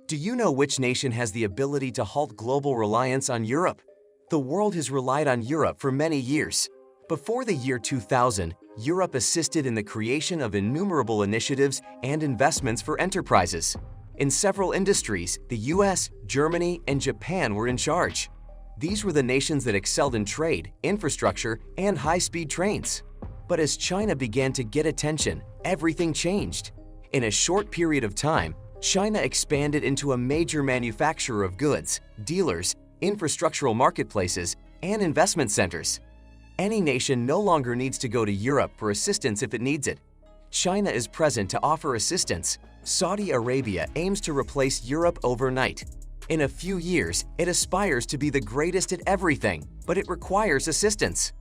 Do you know which nation has the ability to halt global reliance on Europe? The world has relied on Europe for many years. Before the year 2000, Europe assisted in the creation of innumerable initiatives and investments for enterprises. In several industries, the US, Germany, and Japan were in charge. These were the nations that excelled in trade, infrastructure, and high-speed trains. But as China began to get attention, everything changed. In a short period of time, China expanded into a major manufacturer of goods, dealers, infrastructural marketplaces, and investment centers. Any nation no longer needs to go to Europe for assistance if it needs it. China is present to offer assistance. Saudi Arabia aims to replace Europe overnight. In a few years, it aspires to be the greatest at everything, but it requires assistance.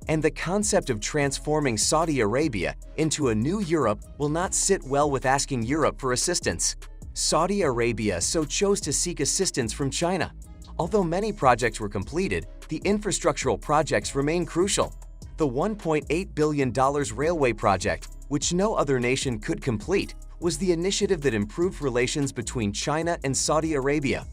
And the concept of transforming Saudi Arabia into a new Europe will not sit well with asking Europe for assistance. Saudi Arabia so chose to seek assistance from China. Although many projects were completed, the infrastructural projects remain crucial. The $1.8 billion railway project, which no other nation could complete, was the initiative that improved relations between China and Saudi Arabia.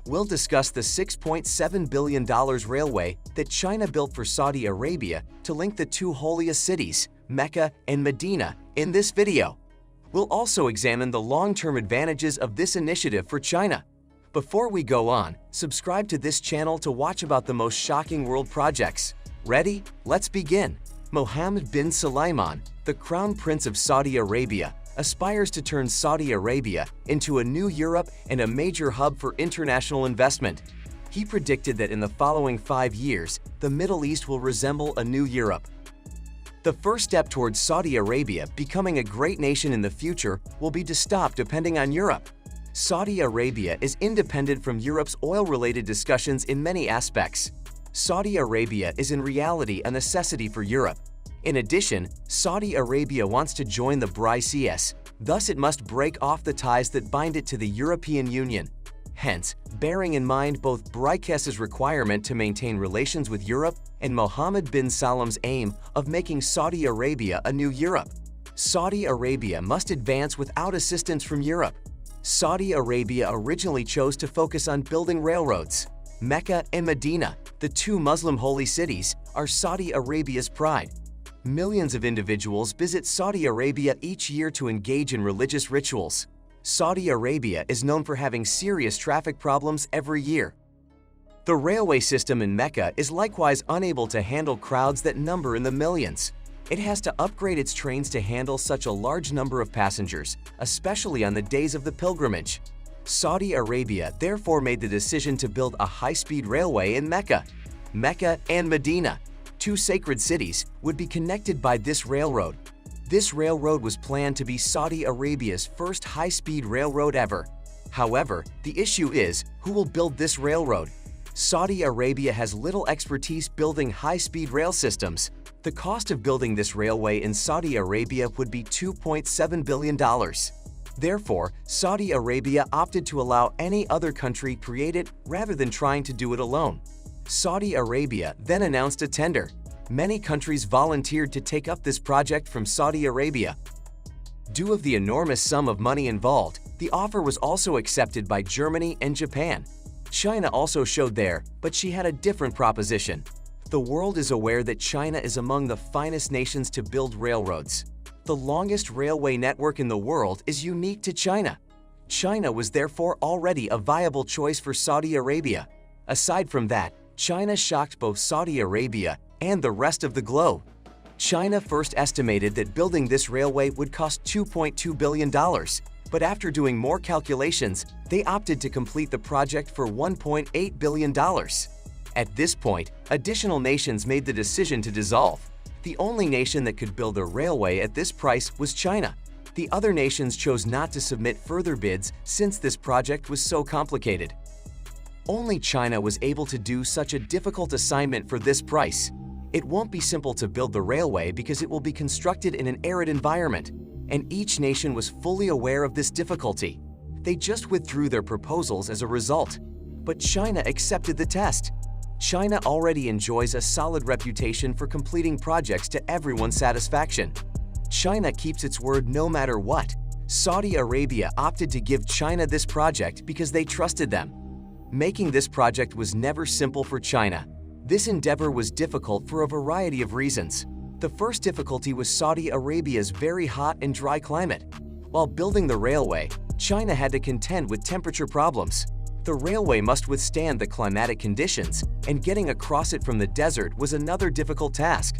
We'll discuss the $6.7 billion railway that China built for Saudi Arabia to link the two holiest cities, Mecca and Medina, in this video. We'll also examine the long-term advantages of this initiative for China. Before we go on, subscribe to this channel to watch about the most shocking world projects. Ready? Let's begin. Mohammed bin Sulaiman, the Crown Prince of Saudi Arabia, aspires to turn Saudi Arabia into a new Europe and a major hub for international investment. He predicted that in the following 5 years, the Middle East will resemble a new Europe. The first step towards Saudi Arabia becoming a great nation in the future will be to stop depending on Europe. Saudi Arabia is independent from Europe's oil-related discussions in many aspects. Saudi Arabia is in reality a necessity for Europe. In addition, Saudi Arabia wants to join the reliance, thus it must break off the ties that bind it to the European Union. Hence, bearing in mind both reliance's requirement to maintain relations with Europe and Mohammed bin Salim's aim of making Saudi Arabia a new Europe, Saudi Arabia must advance without assistance from Europe. Saudi Arabia originally chose to focus on building railroads. Mecca and Medina, the two Muslim holy cities, are Saudi Arabia's pride. Millions of individuals visit Saudi Arabia each year to engage in religious rituals. Saudi Arabia is known for having serious traffic problems every year. The railway system in Mecca is likewise unable to handle crowds that number in the millions. It has to upgrade its trains to handle such a large number of passengers, especially on the days of the pilgrimage. Saudi Arabia therefore made the decision to build a high-speed railway in Mecca. Mecca and Medina, two sacred cities, would be connected by this railroad. This railroad was planned to be Saudi Arabia's first high-speed railroad ever. However, the issue is, who will build this railroad? Saudi Arabia has little expertise building high-speed rail systems. The cost of building this railway in Saudi Arabia would be $2.7 billion. Therefore, Saudi Arabia opted to allow any other country create it rather than trying to do it alone. Saudi Arabia then announced a tender. Many countries volunteered to take up this project from Saudi Arabia. Due to the enormous sum of money involved, the offer was also accepted by Germany and Japan. China also showed there, but she had a different proposition. The world is aware that China is among the finest nations to build railroads. The longest railway network in the world is unique to China. China was therefore already a viable choice for Saudi Arabia. Aside from that, China shocked both Saudi Arabia and the rest of the globe. China first estimated that building this railway would cost $2.2 billion, but after doing more calculations, they opted to complete the project for $1.8 billion. At this point, additional nations made the decision to dissolve. The only nation that could build a railway at this price was China. The other nations chose not to submit further bids since this project was so complicated. Only China was able to do such a difficult assignment for this price. It won't be simple to build the railway because it will be constructed in an arid environment, and each nation was fully aware of this difficulty. They just withdrew their proposals as a result. But China accepted the test. China already enjoys a solid reputation for completing projects to everyone's satisfaction. China keeps its word no matter what. Saudi Arabia opted to give China this project because they trusted them. Making this project was never simple for China. This endeavor was difficult for a variety of reasons. The first difficulty was Saudi Arabia's very hot and dry climate. While building the railway, China had to contend with temperature problems. The railway must withstand the climatic conditions, and getting across it from the desert was another difficult task.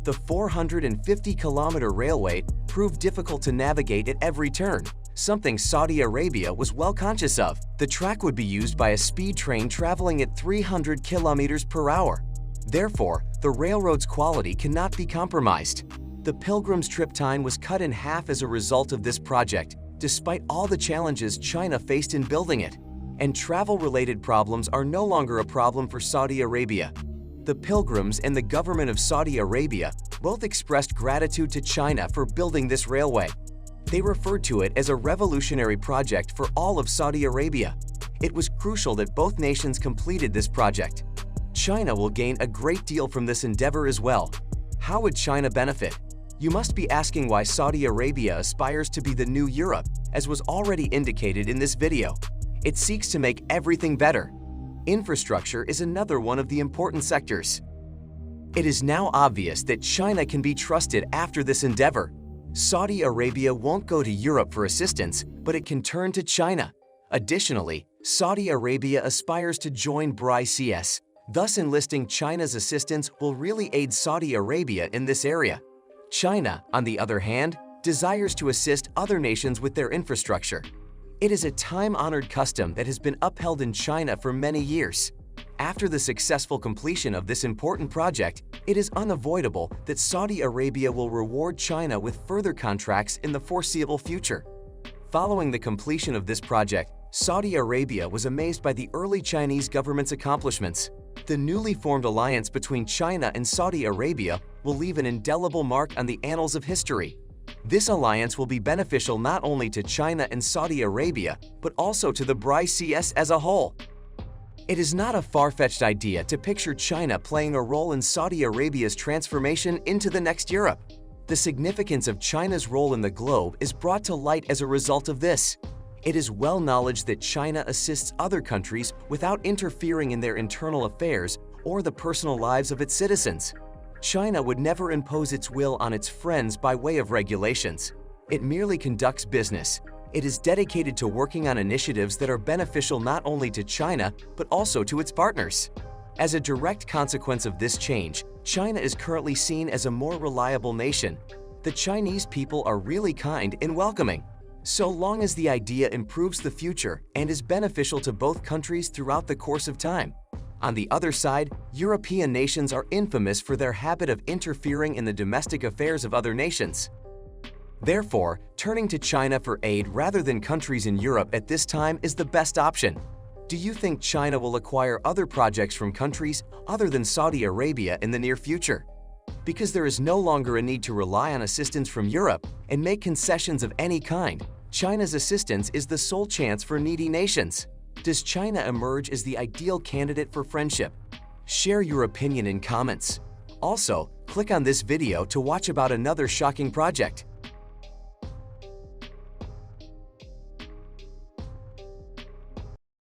The 450-kilometer railway proved difficult to navigate at every turn, something Saudi Arabia was well conscious of. The track would be used by a speed train traveling at 300 kilometers per hour. Therefore, the railroad's quality cannot be compromised. The pilgrim's trip time was cut in half as a result of this project, despite all the challenges China faced in building it. And travel-related problems are no longer a problem for Saudi Arabia. The pilgrims and the government of Saudi Arabia both expressed gratitude to China for building this railway. They referred to it as a revolutionary project for all of Saudi Arabia. It was crucial that both nations completed this project. China will gain a great deal from this endeavor as well. How would China benefit? You must be asking why Saudi Arabia aspires to be the new Europe, as was already indicated in this video. It seeks to make everything better. Infrastructure is another one of the important sectors. It is now obvious that China can be trusted after this endeavor. Saudi Arabia won't go to Europe for assistance, but it can turn to China. Additionally, Saudi Arabia aspires to join reliance. Thus, enlisting China's assistance will really aid Saudi Arabia in this area. China, on the other hand, desires to assist other nations with their infrastructure. It is a time-honored custom that has been upheld in China for many years. After the successful completion of this important project, it is unavoidable that Saudi Arabia will reward China with further contracts in the foreseeable future. Following the completion of this project, Saudi Arabia was amazed by the early Chinese government's accomplishments. The newly formed alliance between China and Saudi Arabia will leave an indelible mark on the annals of history. This alliance will be beneficial not only to China and Saudi Arabia, but also to the reliance as a whole. It is not a far-fetched idea to picture China playing a role in Saudi Arabia's transformation into the next Europe. The significance of China's role in the globe is brought to light as a result of this. It is well known that China assists other countries without interfering in their internal affairs or the personal lives of its citizens. China would never impose its will on its friends by way of regulations. It merely conducts business. It is dedicated to working on initiatives that are beneficial not only to China, but also to its partners. As a direct consequence of this change, China is currently seen as a more reliable nation. The Chinese people are really kind and welcoming. So long as the idea improves the future and is beneficial to both countries throughout the course of time. On the other side, European nations are infamous for their habit of interfering in the domestic affairs of other nations. Therefore, turning to China for aid rather than countries in Europe at this time is the best option. Do you think China will acquire other projects from countries other than Saudi Arabia in the near future? Because there is no longer a need to rely on assistance from Europe and make concessions of any kind, China's assistance is the sole chance for needy nations. Does China emerge as the ideal candidate for friendship? Share your opinion in comments. Also, click on this video to watch about another shocking project.